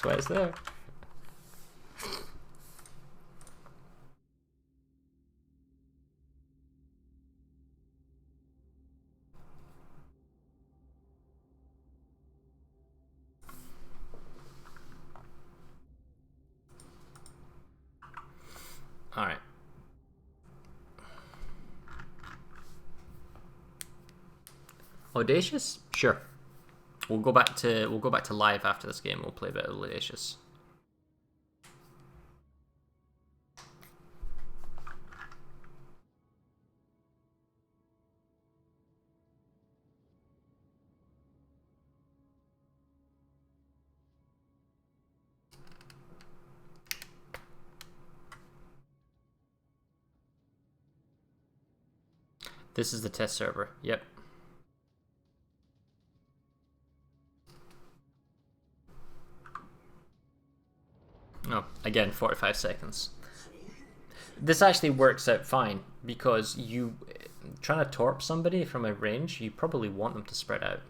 That's why it's there. All right. Audacious? Sure. We'll go back to live after this game. We'll play a bit of Audacious. This is the test server. Yep. Oh, again, 45 seconds. This actually works out fine because you trying to torp somebody from a range, you probably want them to spread out.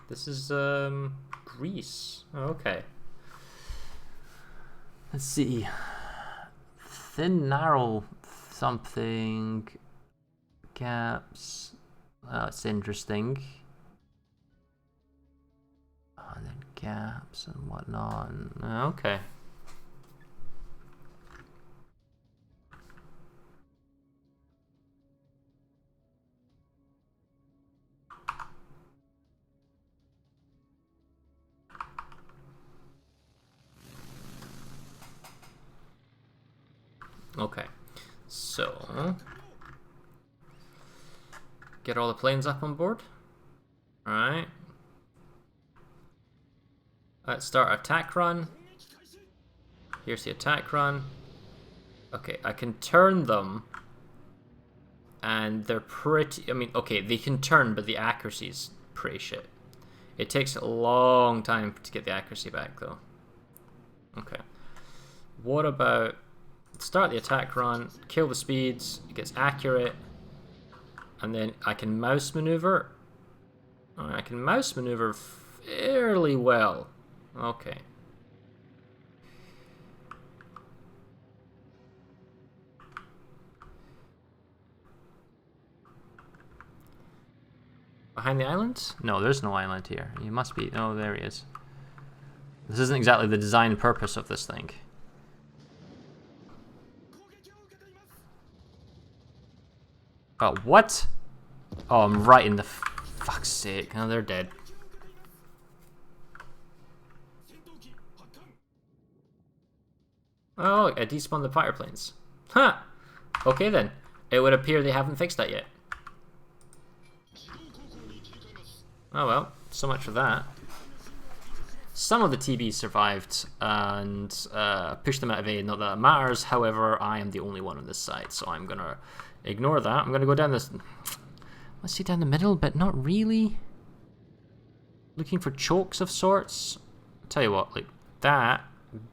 This is Greece. Oh, okay. Let's see. Thin, narrow, something. Gaps. That's interesting. And then gaps and whatnot. Okay. Okay, so get all the planes up on board. All right. Let's start attack run. Here's the attack run. Okay, I can turn them, and they're pretty. I mean, okay, they can turn, but the accuracy's pretty shit. It takes a long time to get the accuracy back, though. Okay. What about start the attack run, kill the speeds, it gets accurate, and then I can mouse maneuver. I can mouse maneuver fairly well. Okay. Behind the island? No, there's no island here. You must be. Oh, there he is. This isn't exactly the design purpose of this thing. Oh, what? Oh, I'm right in the fuck's sake. Oh, they're dead. Oh, I despawned the fighter planes. Huh. Okay then. It would appear they haven't fixed that yet. Oh well, so much for that. Some of the TBs survived and pushed them out of A, not that it matters. However, I am the only one on this side, so I'm gonna ignore that. I'm gonna go down this. Let's see, down the middle, but not really. Looking for chokes of sorts. I'll tell you what, like that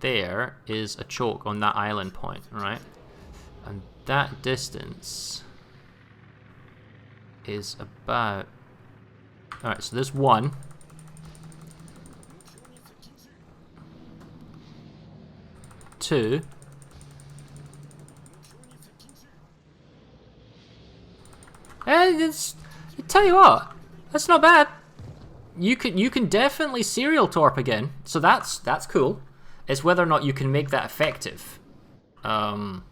there is a choke on that island point, right? And that distance is about. Alright, so there's one. Two. And it's, I tell you what, that's not bad. You can definitely serial torp again, so that's cool. It's whether or not you can make that effective. So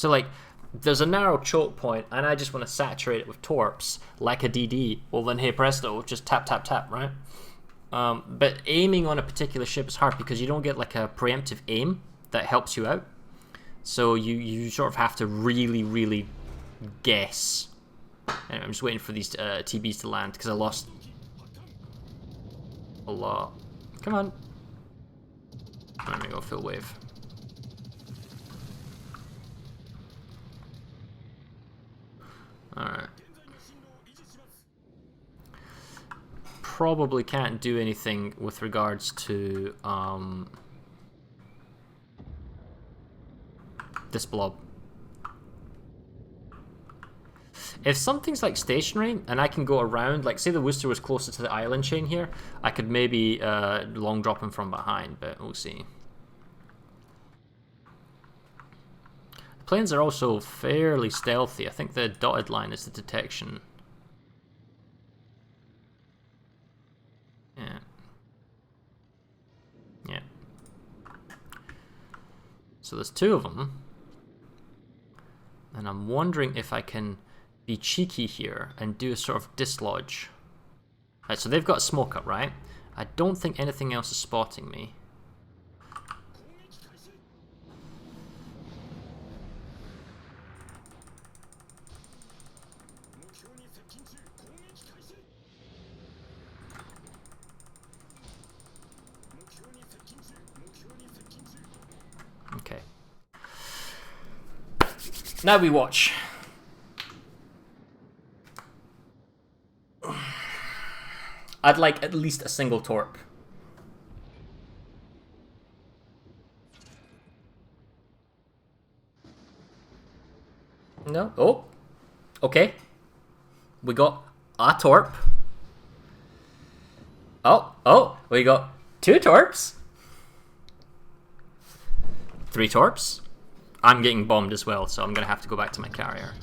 like, there's a narrow choke point, and I just want to saturate it with torps like a DD. Well then, hey presto, just tap tap tap, right? But aiming on a particular ship is hard because you don't get like a preemptive aim that helps you out. So you sort of have to really guess. Anyway, I'm just waiting for these TBs to land because I lost a lot. Come on. Let me go full wave. Alright. Probably can't do anything with regards to this blob. If something's like stationary and I can go around, like say the Worcester was closer to the island chain here, I could maybe long drop him from behind, but we'll see. The planes are also fairly stealthy. I think the dotted line is the detection. Yeah. Yeah. So there's two of them. And I'm wondering if I can be cheeky here and do a sort of dislodge. Right, so they've got a smoke up, right? I don't think anything else is spotting me. Okay. Now we watch. I'd like at least a single torp. No? Oh. Okay. We got a torp. Oh, we got 2 torps. 3 torps. I'm getting bombed as well, so I'm gonna have to go back to my carrier.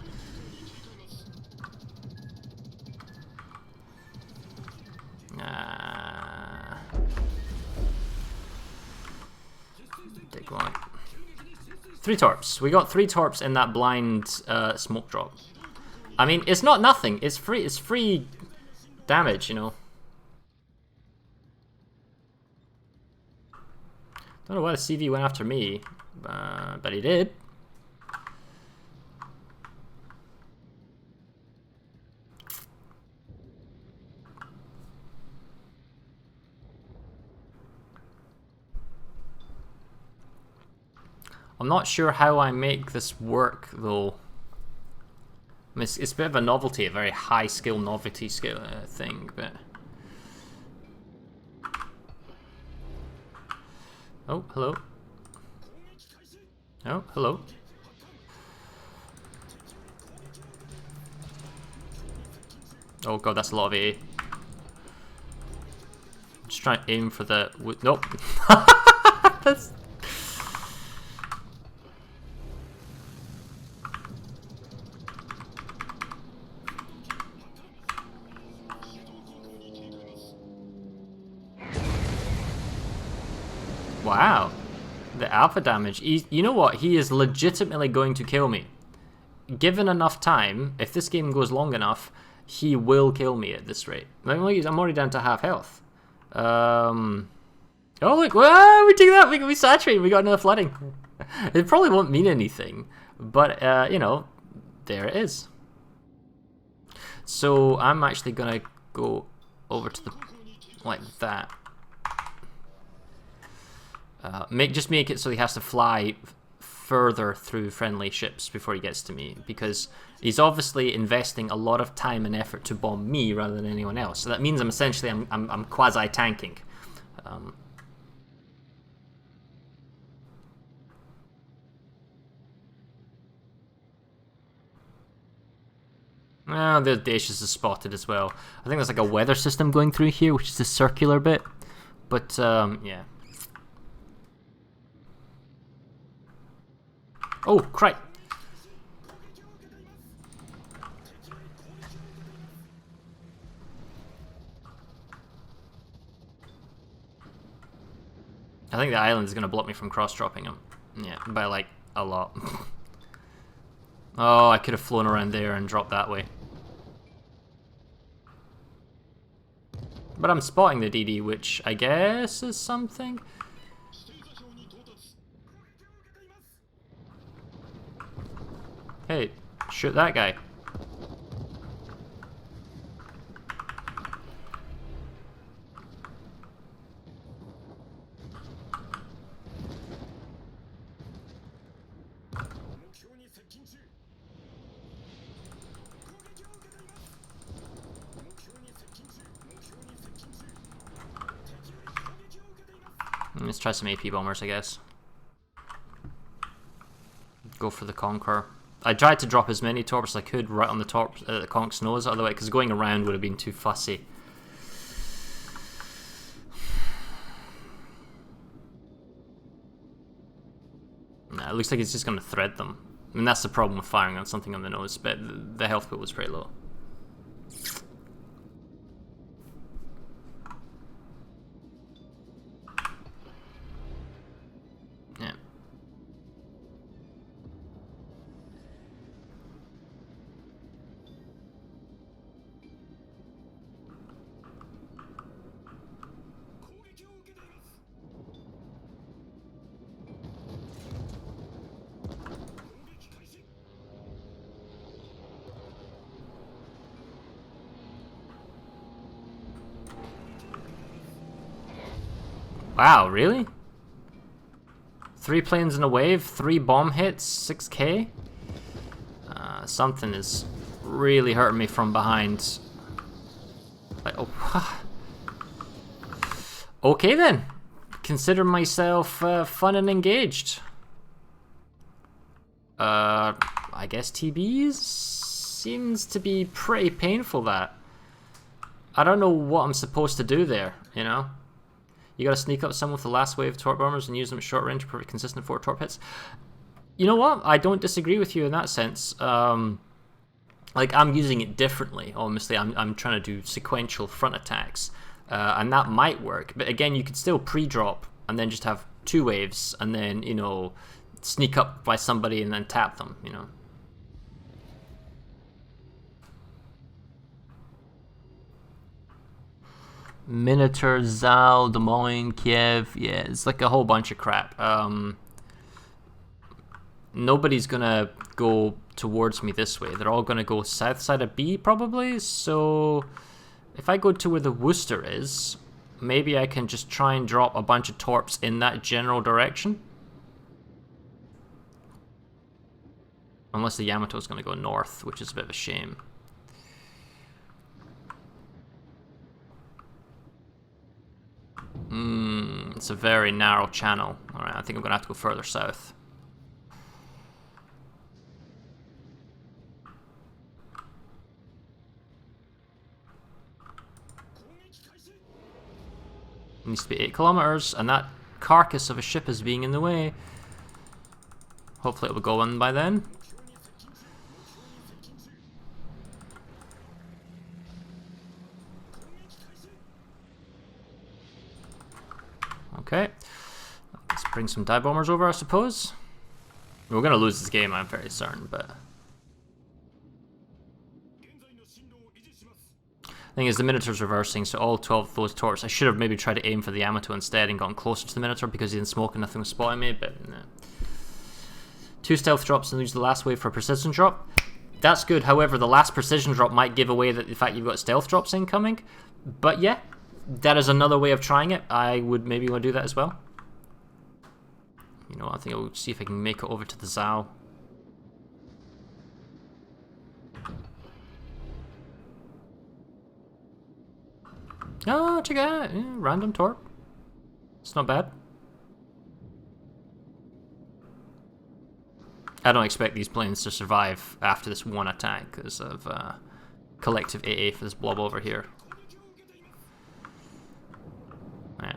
Take one. 3 torps. We got 3 torps in that blind smoke drop. I mean, it's not nothing. It's free. It's free damage, you know. Don't know why the CV went after me, but he did. I'm not sure how I make this work, though. I mean, it's a bit of a novelty, a very high skill novelty skill thing, but... Oh, hello. Oh, hello. Oh god, that's a lot of AA. Just trying to aim for the... Nope. That's... Wow, the alpha damage. You know what? He is legitimately going to kill me. Given enough time, if this game goes long enough, he will kill me at this rate. I'm already down to half health. Oh look, whoa, we do that. We saturate. We got another flooding. It probably won't mean anything, but you know, there it is. So I'm actually gonna go over to the like that. Just make it so he has to fly further through friendly ships before he gets to me, because he's obviously investing a lot of time and effort to bomb me rather than anyone else. So that means I'm quasi tanking. The Dacious is spotted as well. I think there's like a weather system going through here, which is the circular bit. But yeah. Oh, crap. I think the island is going to block me from cross-dropping him. Yeah, by like a lot. Oh, I could have flown around there and dropped that way. But I'm spotting the DD, which I guess is something. Hey, shoot that guy. Let's try some AP bombers, I guess. Go for the Conqueror. I tried to drop as many torps as I could right on the top the conk's nose, otherwise, because going around would have been too fussy. Nah, it looks like he's just going to thread them. I mean, that's the problem with firing on something on the nose, but the health pool was pretty low. Yeah. Wow, really? 3 planes in a wave, 3 bomb hits, 6k? Something is really hurting me from behind. Like, oh, okay then. Consider myself fun and engaged. I guess TBs seems to be pretty painful, that. I don't know what I'm supposed to do there, you know? You gotta sneak up someone with the last wave of torp bombers and use them at short range for consistent 4 torp hits. You know what? I don't disagree with you in that sense. Like, I'm using it differently. Obviously, I'm trying to do sequential front attacks, and that might work. But again, you could still pre-drop and then just have 2 waves, and then, you know, sneak up by somebody and then tap them, you know. Minotaur, Zal, Des Moines, Kiev. Yeah, it's like a whole bunch of crap. Nobody's gonna go towards me this way. They're all gonna go south side of B probably. So if I go to where the Worcester is, maybe I can just try and drop a bunch of torps in that general direction. Unless the Yamato's gonna go north, which is a bit of a shame. It's a very narrow channel. Alright, I think I'm gonna have to go further south. It needs to be 8 kilometers, and that carcass of a ship is being in the way. Hopefully it will go on by then. Okay, let's bring some dive bombers over, I suppose. We're gonna lose this game, I'm very certain, but thing is, the Minotaur's reversing, so all 12 of those torps. I should have maybe tried to aim for the Yamato instead and gotten closer to the Minotaur because he didn't smoke and nothing was spotting me, but no. 2 stealth drops and lose the last wave for a precision drop. That's good, however, the last precision drop might give away the fact you've got stealth drops incoming. But yeah, that is another way of trying it. I would maybe want to do that as well. You know, I think I'll see if I can make it over to the Zao. Oh, check it out. Yeah, random torp. It's not bad. I don't expect these planes to survive after this one attack because of collective AA for this blob over here. Right.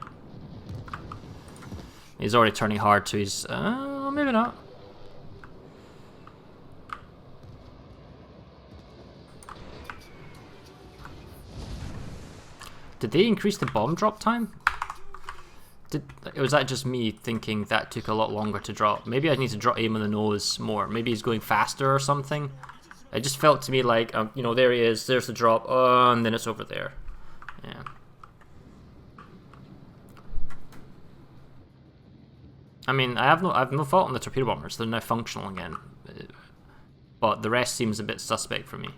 He's already turning hard, so he's... maybe not. Did they increase the bomb drop time? Or was that just me thinking that took a lot longer to drop? Maybe I need to drop aim on the nose more. Maybe he's going faster or something. It just felt to me like, you know, there he is, there's the drop, and then it's over there. Yeah. I mean, I have no fault on the torpedo bombers. They're now functional again, but the rest seems a bit suspect for me.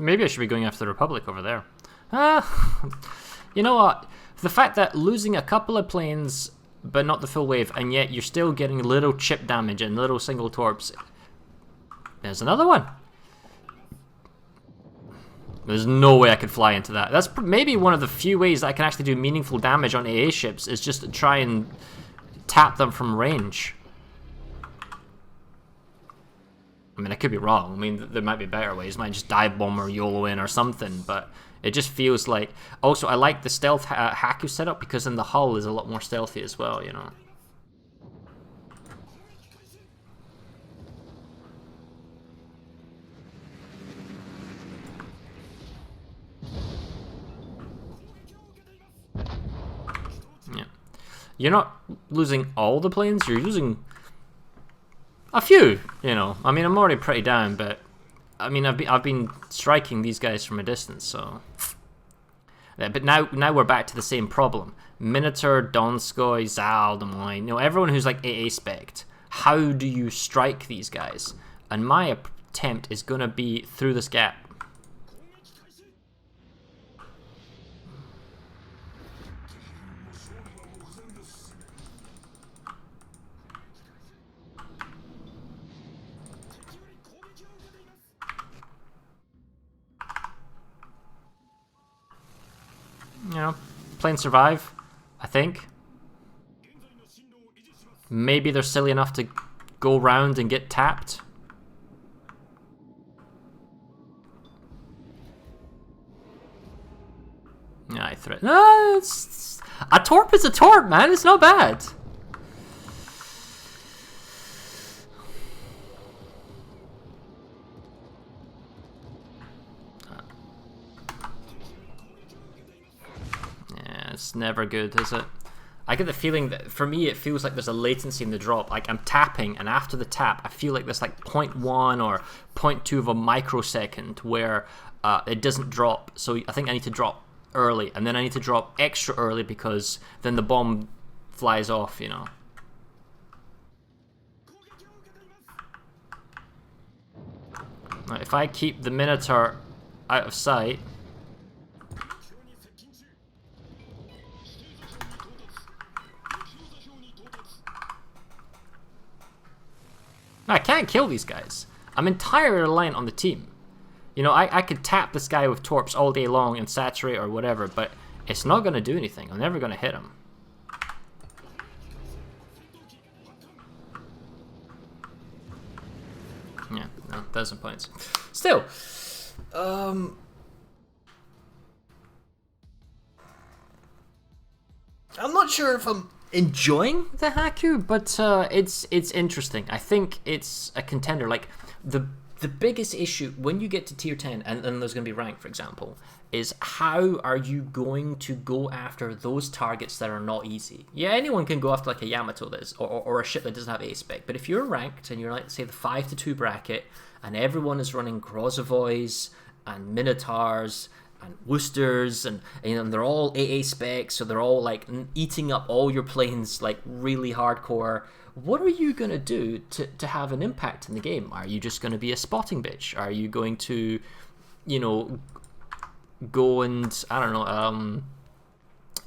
Maybe I should be going after the Republic over there. You know what? The fact that losing a couple of planes, but not the full wave, and yet you're still getting little chip damage and little single torps. There's another one. There's no way I could fly into that. That's maybe one of the few ways that I can actually do meaningful damage on AA ships, is just to try and tap them from range. I mean, I could be wrong. I mean, there might be better ways. I might just dive bomb or YOLO in or something, but it just feels like... Also, I like the stealth Haku setup, because then the hull is a lot more stealthy as well, you know. Yeah. You're not losing all the planes, you're losing a few, you know. I mean, I'm already pretty down, but I mean, I've been striking these guys from a distance, so. Yeah, but now we're back to the same problem. Minotaur, Donskoy, Zal, Des Moines, you know, everyone who's like AA spec'd. How do you strike these guys? And my attempt is gonna be through this gap. You know, planes survive, I think. Maybe they're silly enough to go round and get tapped. Yeah, I threat. No, it's a torp is a torp, man. It's not bad. It's never good, is it? I get the feeling that, for me, it feels like there's a latency in the drop. Like, I'm tapping, and after the tap, I feel like there's like 0.1 or 0.2 of a microsecond where it doesn't drop. So I think I need to drop early, and then I need to drop extra early, because then the bomb flies off, you know. Now, if I keep the Minotaur out of sight... I can't kill these guys. I'm entirely reliant on the team. You know, I could tap this guy with torps all day long and saturate or whatever, but it's not going to do anything. I'm never going to hit him. Yeah, no, 1,000 points. Still, I'm not sure if I'm enjoying the Haku, but it's interesting. I think it's a contender. Like, the biggest issue when you get to tier 10, and there's going to be rank, for example, is how are you going to go after those targets that are not easy? Yeah, anyone can go after like a Yamato that is, or a ship that doesn't have A spec, but if you're ranked and you're like, say, the 5-2 bracket, and everyone is running Grozovois and Minotaurs and Worcesters, and you know, they're all AA specs, so they're all like eating up all your planes like really hardcore. What are you going to do to have an impact in the game? Are you just going to be a spotting bitch? Are you going to, you know, go and, I don't know,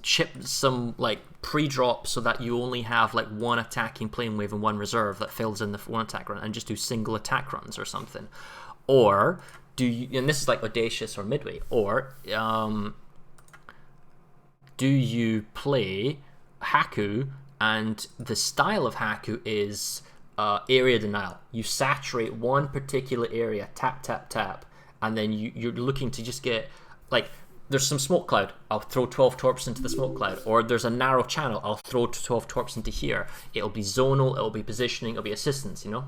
chip some like pre-drop so that you only have like one attacking plane wave and one reserve that fills in the one attack run, and just do single attack runs or something? Or do you, and this is like Audacious or Midway, or do you play Haku, and the style of Haku is area denial? You saturate one particular area, tap, tap, tap, and then you're looking to just get, like, there's some smoke cloud, I'll throw 12 torps into the smoke cloud, or there's a narrow channel, I'll throw 12 torps into here. It'll be zonal, it'll be positioning, it'll be assistance, you know?